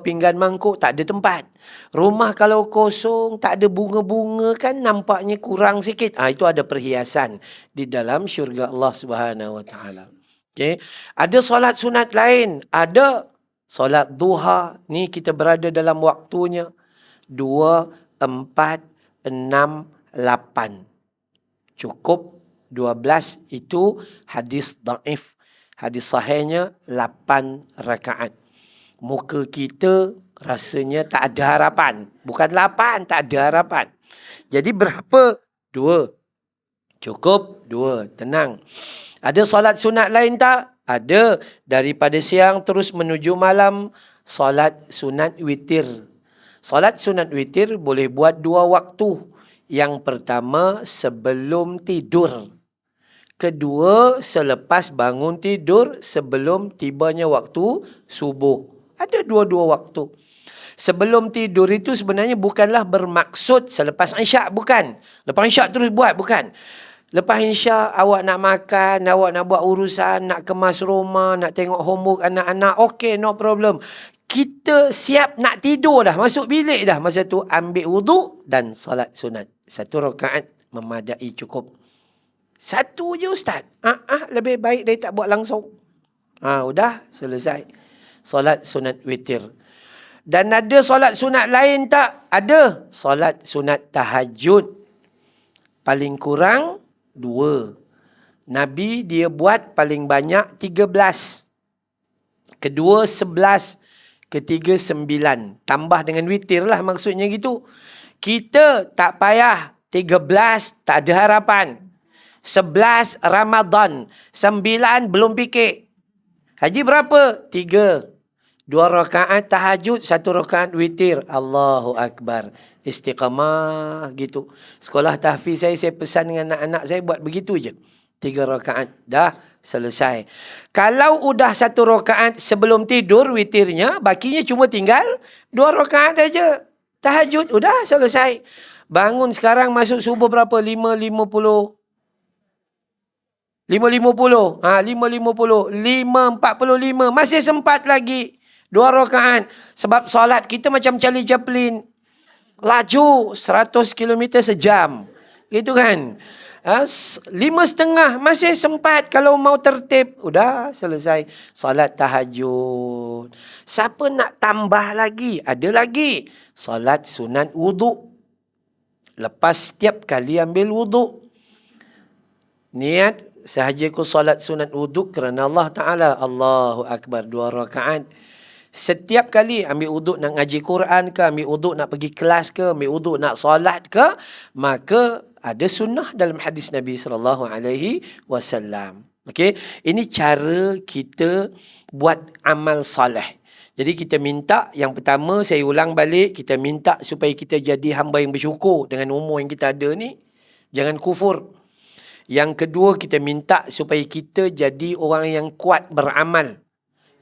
S1: pinggan mangkuk, tak ada tempat. Rumah kalau kosong, tak ada bunga-bunga, kan nampaknya kurang sikit. Itu ada perhiasan di dalam syurga Allah Subhanahu Wa Taala. Okay. Ada solat sunat lain, ada solat duha. Ni kita berada dalam waktunya 2, 4, 6, 8. Cukup 12 itu hadis dhaif. Hadis sahihnya 8 rakaat. Muka kita rasanya tak ada harapan. Bukan 8, tak ada harapan. Jadi berapa? 2. Cukup 2. Tenang. Ada solat sunat lain tak? Ada. Daripada siang terus menuju malam, solat sunat witir. Solat sunat witir boleh buat 2 waktu. Yang pertama sebelum tidur. Kedua, selepas bangun tidur sebelum tibanya waktu subuh. Ada 2 waktu. Sebelum tidur itu sebenarnya bukanlah bermaksud selepas isyak, bukan. Lepas isyak terus buat, bukan. Lepas isyak awak nak makan, awak nak buat urusan, nak kemas rumah, nak tengok homework anak-anak, okey, no problem. Kita siap nak tidur dah, masuk bilik dah. Masa tu ambil wuduk dan salat sunat. 1 rakaat memadai, cukup. 1 je ustaz. Lebih baik dia tak buat langsung. Udah selesai. Solat sunat witir. Dan ada solat sunat lain tak? Ada. Solat sunat tahajud. Paling kurang 2. Nabi dia buat paling banyak 13. Kedua 11. Ketiga 9. Tambah dengan witir lah maksudnya gitu. Kita tak payah. 13 tak ada harapan. 11 Ramadan. 9 belum fikir. Haji berapa? 3. 2 rakaat tahajud, 1 rakaat witir. Allahu Akbar. Istiqamah gitu. Sekolah tahfiz saya pesan dengan anak-anak saya buat begitu je. 3 rakaat. Dah selesai. Kalau udah 1 rakaat sebelum tidur witirnya, bakinya cuma tinggal 2 rakaat aja. Tahajud, udah selesai. Bangun sekarang masuk subuh berapa? 5.50. 5.50. 5.50. 5.45. Masih sempat lagi. 2 rakaat. Sebab solat kita macam Charlie Chaplin. Laju 100 km sejam. Gitu kan. 5.30. Masih sempat kalau mau tertib. Udah selesai. Solat tahajud. Siapa nak tambah lagi? Ada lagi. Solat sunat wuduk. Lepas setiap kali ambil wuduk. Niat sahaja ku solat sunat wuduk kerana Allah Ta'ala. Allahu Akbar. 2 rakaat. Setiap kali ambil wuduk nak ngaji Quran ke, ambil wuduk nak pergi kelas ke, ambil wuduk nak solat ke, maka ada sunnah dalam hadis Nabi SAW. Okey, ini cara kita buat amal soleh. Jadi kita minta, yang pertama saya ulang balik, kita minta supaya kita jadi hamba yang bersyukur dengan umur yang kita ada ni. Jangan kufur. Yang kedua, kita minta supaya kita jadi orang yang kuat beramal.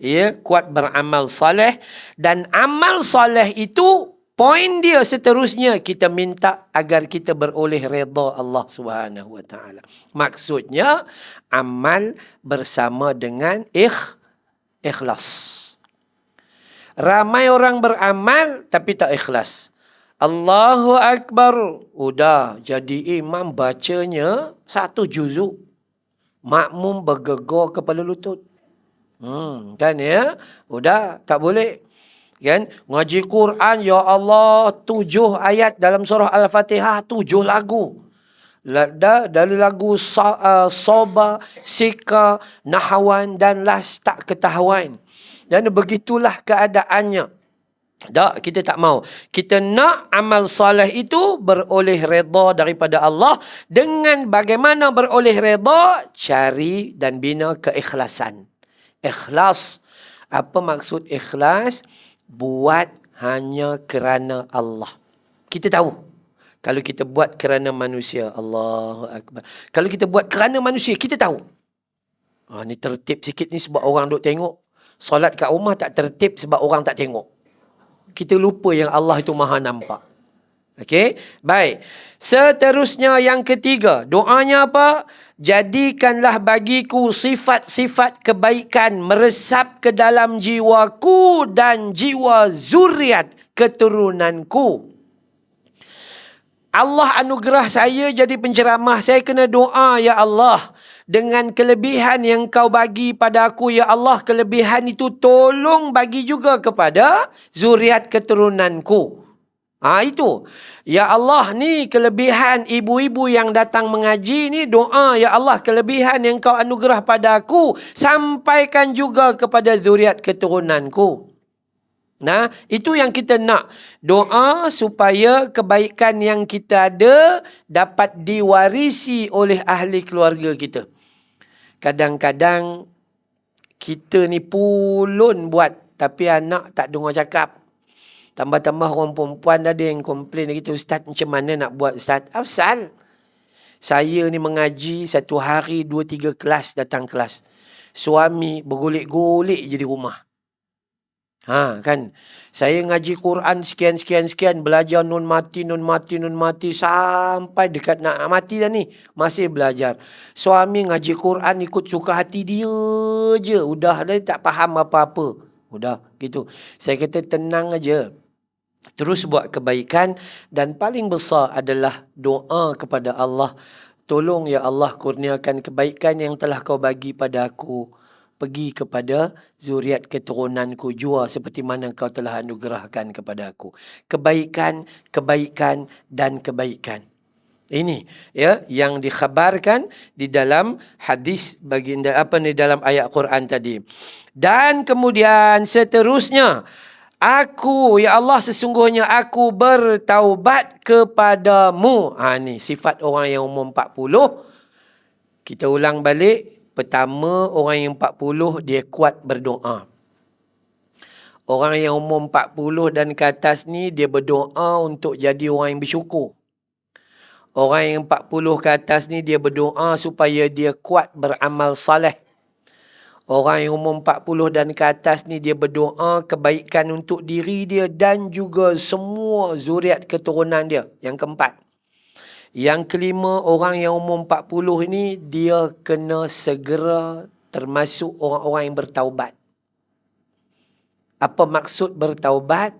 S1: Ya, kuat beramal soleh. Dan amal soleh itu, poin dia seterusnya, kita minta agar kita beroleh redha Allah Subhanahu Wa Taala. Maksudnya, amal bersama dengan ikhlas. Ramai orang beramal tapi tak ikhlas. Allahu Akbar. Udah jadi imam bacanya 1 juzuk. Makmum bergegar kepala lutut. Kan ya? Udah tak boleh. Kan? Ngaji Quran, ya Allah, 7 ayat dalam surah Al-Fatihah, 7 lagu. Dari lagu Soba, Sika, Nahawan dan Las tak ketahuan. Dan begitulah keadaannya. Tak, kita tak mau. Kita nak amal soleh itu beroleh redha daripada Allah. Dengan bagaimana beroleh redha? Cari dan bina keikhlasan. Ikhlas. Apa maksud ikhlas? Buat hanya kerana Allah. Kita tahu. Kalau kita buat kerana manusia, Allahu Akbar. Kalau kita buat kerana manusia, kita tahu. Ni tertib sikit ni sebab orang duk tengok. Solat kat rumah tak tertib sebab orang tak tengok. Kita lupa yang Allah itu maha nampak. Okey, baik. Seterusnya yang ketiga, doanya apa? Jadikanlah bagiku sifat-sifat kebaikan meresap ke dalam jiwaku dan jiwa zuriat keturunanku. Allah anugerah saya jadi penceramah. Saya kena doa, ya Allah. Dengan kelebihan yang kau bagi pada aku, ya Allah. Kelebihan itu tolong bagi juga kepada zuriat keturunanku. Itu. Ya Allah, ni kelebihan ibu-ibu yang datang mengaji ni. Doa, ya Allah, kelebihan yang kau anugerah pada aku. Sampaikan juga kepada zuriat keturunanku. Nah, itu yang kita nak. Doa supaya kebaikan yang kita ada dapat diwarisi oleh ahli keluarga kita. Kadang-kadang kita ni pulun buat, tapi anak tak dengar cakap. Tambah-tambah orang perempuan ada yang komplain gitu, Ustaz macam mana nak buat Ustaz? Asal saya ni mengaji 1 hari 2-3 kelas datang kelas. Suami bergolek-golek je di rumah. Kan. Saya ngaji Quran sekian, belajar nun mati sampai dekat nak mati dah ni. Masih belajar. Suami ngaji Quran ikut suka hati dia je. Udah dah tak faham apa-apa. Udah gitu. Saya kata tenang aja. Terus buat kebaikan dan paling besar adalah doa kepada Allah. Tolong ya Allah kurniakan kebaikan yang telah kau bagi pada aku. Pergi kepada zuriat keturunanku jua seperti mana kau telah anugerahkan kepada aku. Kebaikan, kebaikan dan kebaikan. Ini ya yang dikhabarkan di dalam hadis baginda dalam ayat Quran tadi. Dan kemudian seterusnya, aku ya Allah sesungguhnya aku bertaubat kepadamu. Ni sifat orang yang umur 40. Kita ulang balik. Pertama, orang yang 40 dia kuat berdoa. Orang yang umur 40 dan ke atas ni dia berdoa untuk jadi orang yang bersyukur. Orang yang 40 ke atas ni dia berdoa supaya dia kuat beramal saleh. Orang yang umur 40 dan ke atas ni dia berdoa kebaikan untuk diri dia dan juga semua zuriat keturunan dia. Yang keempat. Yang kelima, orang yang umur 40 ni dia kena segera termasuk orang-orang yang bertaubat. Apa maksud bertaubat?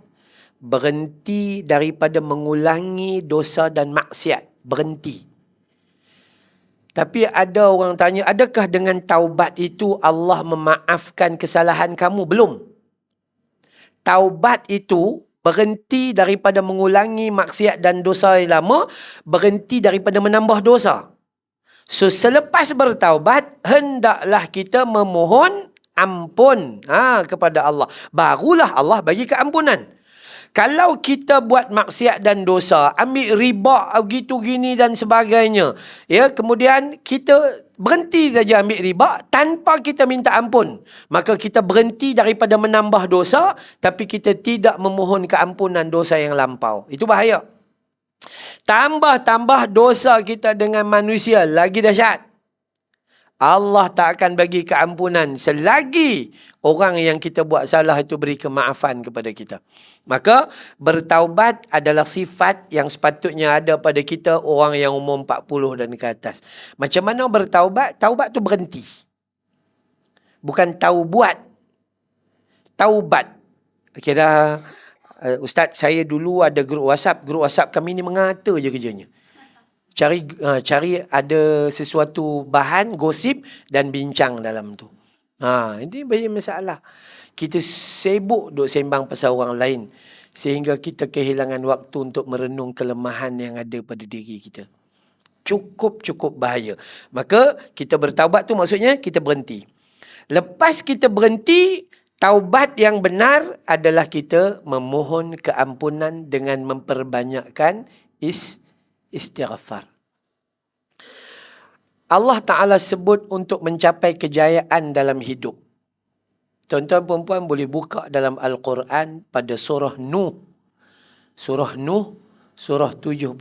S1: Berhenti daripada mengulangi dosa dan maksiat. Berhenti. Tapi ada orang tanya, adakah dengan taubat itu Allah memaafkan kesalahan kamu? Belum. Taubat itu berhenti daripada mengulangi maksiat dan dosa yang lama, berhenti daripada menambah dosa. So, selepas bertaubat, hendaklah kita memohon ampun kepada Allah. Barulah Allah bagi keampunan. Kalau kita buat maksiat dan dosa, ambil riba, gitu gini dan sebagainya, ya, kemudian kita berhenti saja ambil riba tanpa kita minta ampun, maka kita berhenti daripada menambah dosa, tapi kita tidak memohon keampunan dosa yang lampau. Itu bahaya. Tambah-tambah dosa kita dengan manusia, lagi dahsyat. Allah tak akan bagi keampunan selagi orang yang kita buat salah itu beri kemaafan kepada kita. Maka bertaubat adalah sifat yang sepatutnya ada pada kita orang yang umur 40 dan ke atas. Macam mana bertaubat? Taubat tu berhenti. Bukan taubat. Taubat. Okay dah. Ustaz, saya dulu ada grup WhatsApp. Grup WhatsApp kami ni mengata je kerjanya. Cari ada sesuatu bahan, gosip dan bincang dalam tu. Ini banyak masalah. Kita sibuk duk sembang pasal orang lain, sehingga kita kehilangan waktu untuk merenung kelemahan yang ada pada diri kita. Cukup bahaya. Maka kita bertaubat tu maksudnya kita berhenti. Lepas kita berhenti, taubat yang benar adalah kita memohon keampunan dengan memperbanyakkan istighfar. Allah Ta'ala sebut untuk mencapai kejayaan dalam hidup. Tuan-tuan perempuan boleh buka dalam Al-Quran pada surah Nuh. Surah Nuh, surah 71,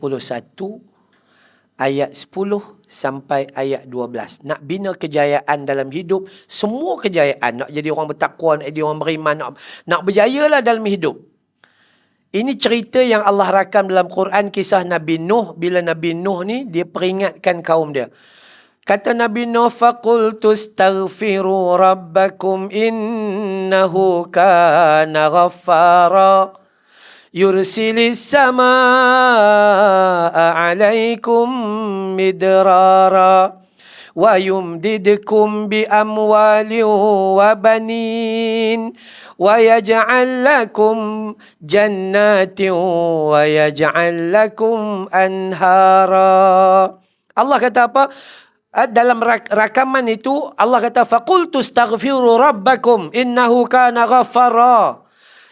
S1: ayat 10 sampai ayat 12. Nak bina kejayaan dalam hidup, semua kejayaan. Nak jadi orang bertakwa, nak jadi orang beriman, nak berjayalah dalam hidup. Ini cerita yang Allah rakam dalam Quran, kisah Nabi Nuh. Bila Nabi Nuh ni, dia peringatkan kaum dia. Kata Nabi Nuh, فَقُلْتُ اسْتَغْفِرُوا رَبَّكُمْ إِنَّهُ كَانَ غَفَّارًا يُرْسِلِ السَّمَاءَ عَلَيْكُمْ مِدْرَارًا وَيُمْدِدْكُمْ بِأَمْوَالٍ وَبَنِينَ وَيَجْعَلْ لَكُمْ جَنَّاتٍ وَيَجْعَلْ لَكُمْ أَنْهَارًا. Allah kata apa? Dalam rakaman itu Allah kata faqultu astaghfiru rabbakum innahu kana ghaffara.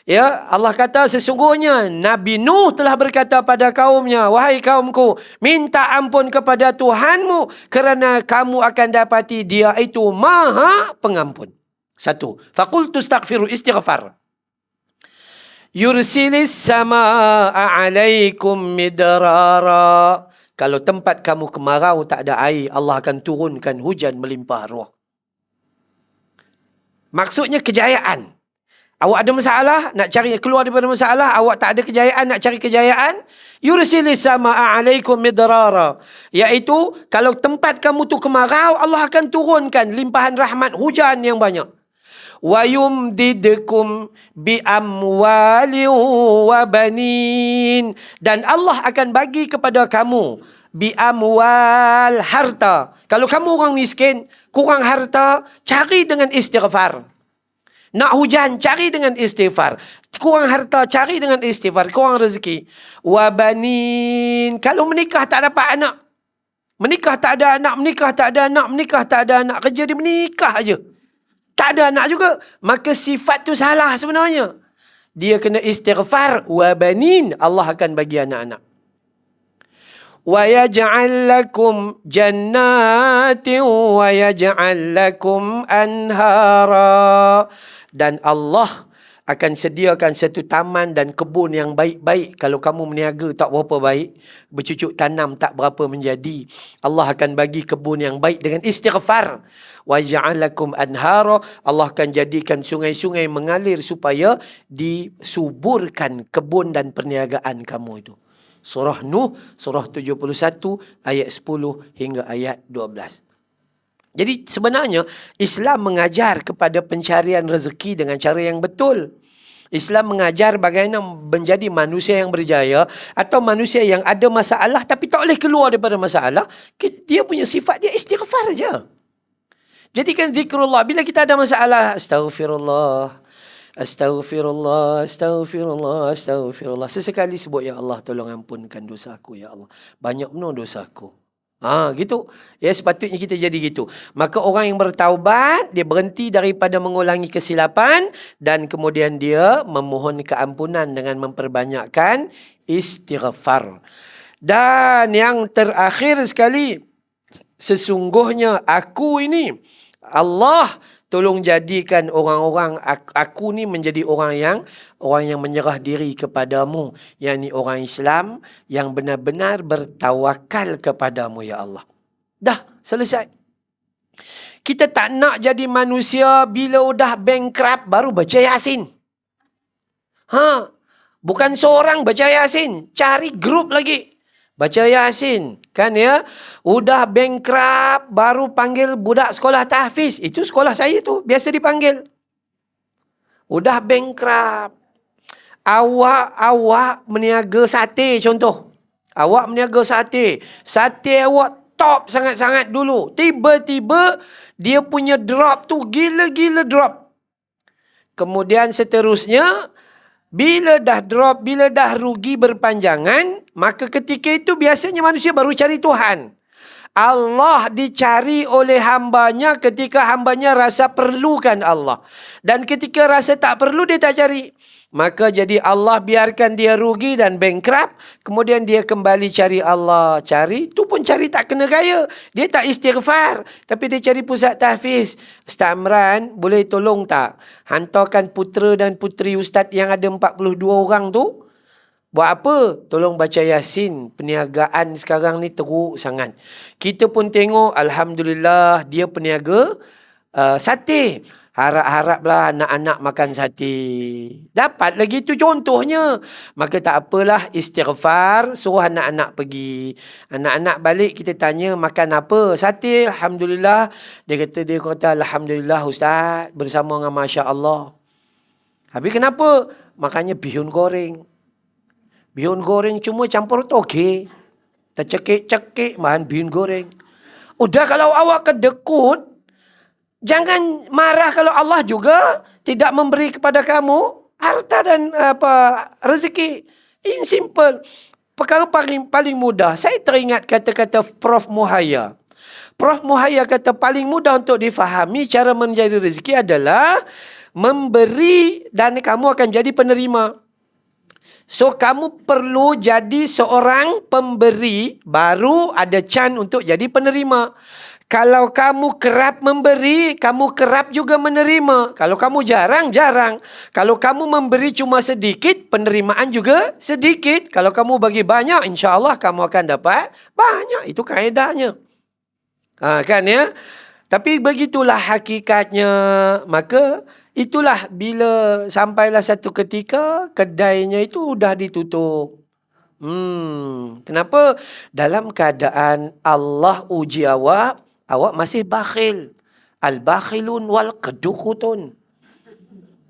S1: Ya, Allah kata sesungguhnya Nabi Nuh telah berkata pada kaumnya, wahai kaumku, minta ampun kepada Tuhanmu kerana kamu akan dapati Dia itu Maha Pengampun. Satu, faqultu astaghfiru, istighfar. Yursilis samaa alaikum midrara. Kalau tempat kamu kemarau tak ada air, Allah akan turunkan hujan melimpah ruah. Maksudnya kejayaan. Awak ada masalah, nak cari keluar daripada masalah, awak tak ada kejayaan, nak cari kejayaan, yursilis samaa alaikum midrara. Iaitu, kalau tempat kamu tu kemarau, Allah akan turunkan limpahan rahmat, hujan yang banyak. Wa yumdidkum bi amwalin wa banin, dan Allah akan bagi kepada kamu bi amwal, harta. Kalau kamu orang miskin, kurang harta, cari dengan istighfar. Nak hujan, cari dengan istighfar. Kurang harta, cari dengan istighfar. Kurang rezeki. Wa banin, kalau menikah tak dapat anak, menikah tak ada anak, menikah tak ada anak, menikah tak ada anak, kerja dia menikah aja, tak ada anak juga, maka sifat tu salah sebenarnya. Dia kena istighfar. Wa banin, Allah akan bagi anak-anak. Wa yaj'al lakum jannatin wa yaj'al lakum anhara. Dan Allah akan sediakan satu taman dan kebun yang baik-baik. Kalau kamu meniaga tak berapa baik, bercucuk tanam tak berapa menjadi, Allah akan bagi kebun yang baik dengan istighfar. Wa ja'alakum anhara, Allah akan jadikan sungai-sungai mengalir supaya disuburkan kebun dan perniagaan kamu itu. Surah Nuh, surah 71, ayat 10 hingga ayat 12. Jadi sebenarnya Islam mengajar kepada pencarian rezeki dengan cara yang betul. Islam mengajar bagaimana menjadi manusia yang berjaya atau manusia yang ada masalah tapi tak boleh keluar daripada masalah. Dia punya sifat dia istighfar saja. Jadikan zikrullah. Bila kita ada masalah, astaghfirullah, astaghfirullah, astaghfirullah, astaghfirullah. Sesekali sebut, ya Allah, tolong ampunkan dosa aku, ya Allah. Banyak benar dosa aku. Gitu. Ya, sepatutnya kita jadi gitu. Maka orang yang bertaubat, dia berhenti daripada mengulangi kesilapan dan kemudian dia memohon keampunan dengan memperbanyakkan istighfar. Dan yang terakhir sekali, sesungguhnya aku ini, Allah tolong jadikan orang-orang aku ni menjadi orang yang menyerah diri kepadamu, yakni orang Islam yang benar-benar bertawakal kepadamu, ya Allah. Dah selesai. Kita tak nak jadi manusia bila udah bankrupt baru baca Yasin. Bukan seorang baca Yasin, cari grup lagi baca Yasin, kan ya? Udah bankrupt baru panggil budak sekolah tahfiz. Itu sekolah saya tu biasa dipanggil. Udah bankrupt, awak meniaga sate contoh. Awak meniaga sate. Sate awak top sangat-sangat dulu. Tiba-tiba dia punya drop tu gila-gila drop. kemudian seterusnya, bila dah drop, bila dah rugi berpanjangan, maka ketika itu biasanya manusia baru cari Tuhan. Allah dicari oleh hambanya ketika hambanya rasa perlukan Allah. Dan ketika rasa tak perlu, dia tak cari. Maka jadi Allah biarkan dia rugi dan bankrupt. Kemudian dia kembali cari Allah. Cari, tu pun cari tak kena gaya. Dia tak istighfar. Tapi dia cari pusat tahfiz. Ustaz Amran, boleh tolong tak? Hantarkan putera dan puteri Ustaz yang ada 42 orang tu. Buat apa? Tolong baca Yasin. Perniagaan sekarang ni teruk sangat. Kita pun tengok, Alhamdulillah, dia peniaga sate. Harap-haraplah anak-anak makan sate. Dapat lagi tu contohnya. Maka tak apalah, istighfar, suruh anak-anak pergi. Anak-anak balik, kita tanya makan apa? Sate, Alhamdulillah. Dia kata Alhamdulillah Ustaz, bersama dengan Masya Allah. Habis kenapa? Makannya bihun goreng. Bihun goreng cuma campur toge. Tercekik-cekik bahan bihun goreng. Udah, kalau awak kedekut, jangan marah kalau Allah juga tidak memberi kepada kamu harta dan rezeki. In simple. Perkara paling mudah. Saya teringat kata-kata Prof. Muhaya. Prof. Muhaya kata paling mudah untuk difahami cara menjadi rezeki adalah memberi dan kamu akan jadi penerima. So, kamu perlu jadi seorang pemberi, baru ada chance untuk jadi penerima. Kalau kamu kerap memberi, kamu kerap juga menerima. Kalau kamu jarang. Kalau kamu memberi cuma sedikit, penerimaan juga sedikit. Kalau kamu bagi banyak, insya-Allah kamu akan dapat banyak. Itu kaedahnya. Kan ya? Tapi begitulah hakikatnya. Maka itulah bila sampailah satu ketika kedainya itu sudah ditutup. Kenapa? Dalam keadaan Allah uji awak masih bakhil. Al-bakhilun wal kedukutun.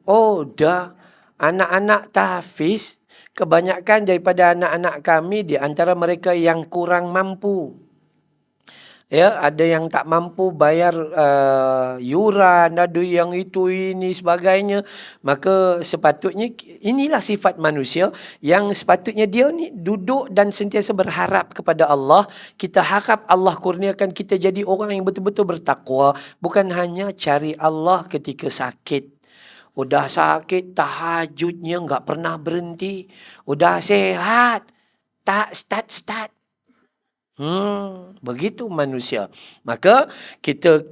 S1: Oh, dah. Anak-anak tahfiz, kebanyakan daripada anak-anak kami di antara mereka yang kurang mampu. Ya, ada yang tak mampu bayar yuran, ada yang itu ini sebagainya. Maka sepatutnya inilah sifat manusia yang sepatutnya dia ni duduk dan sentiasa berharap kepada Allah. Kita harap Allah kurniakan kita jadi orang yang betul-betul bertakwa, bukan hanya cari Allah ketika sakit. Udah sakit, tahajudnya enggak pernah berhenti. Udah sehat, tak start. Begitu manusia. Maka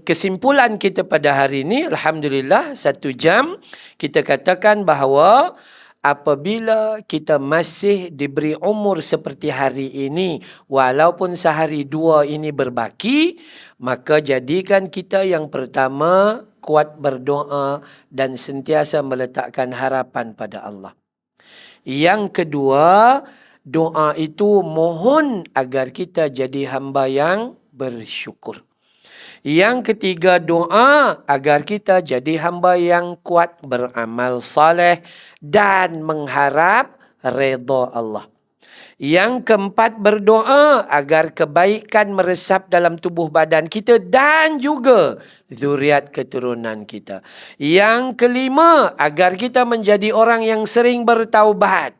S1: kesimpulan kita pada hari ini, Alhamdulillah 1 jam, kita katakan bahawa apabila kita masih diberi umur seperti hari ini, walaupun sehari 2 ini berbaki, maka jadikan kita yang pertama kuat berdoa dan sentiasa meletakkan harapan pada Allah. Yang kedua, doa itu mohon agar kita jadi hamba yang bersyukur. Yang ketiga, doa agar kita jadi hamba yang kuat beramal saleh dan mengharap redha Allah. Yang keempat, berdoa agar kebaikan meresap dalam tubuh badan kita dan juga zuriat keturunan kita. Yang kelima, agar kita menjadi orang yang sering bertaubat.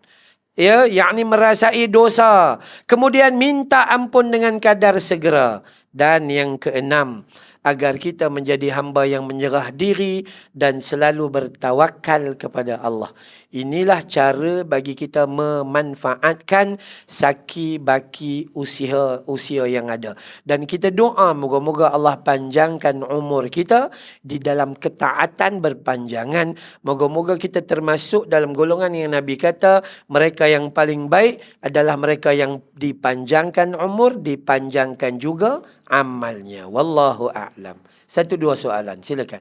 S1: Ya, yakni merasai dosa. Kemudian minta ampun dengan kadar segera. Dan yang keenam, agar kita menjadi hamba yang menyerah diri dan selalu bertawakal kepada Allah. Inilah cara bagi kita memanfaatkan saki baki usia yang ada. Dan kita doa moga-moga Allah panjangkan umur kita di dalam ketaatan berpanjangan. Moga-moga kita termasuk dalam golongan yang Nabi kata, mereka yang paling baik adalah mereka yang dipanjangkan umur, dipanjangkan juga amalnya. Wallahu a'lam. 1-2 soalan, silakan.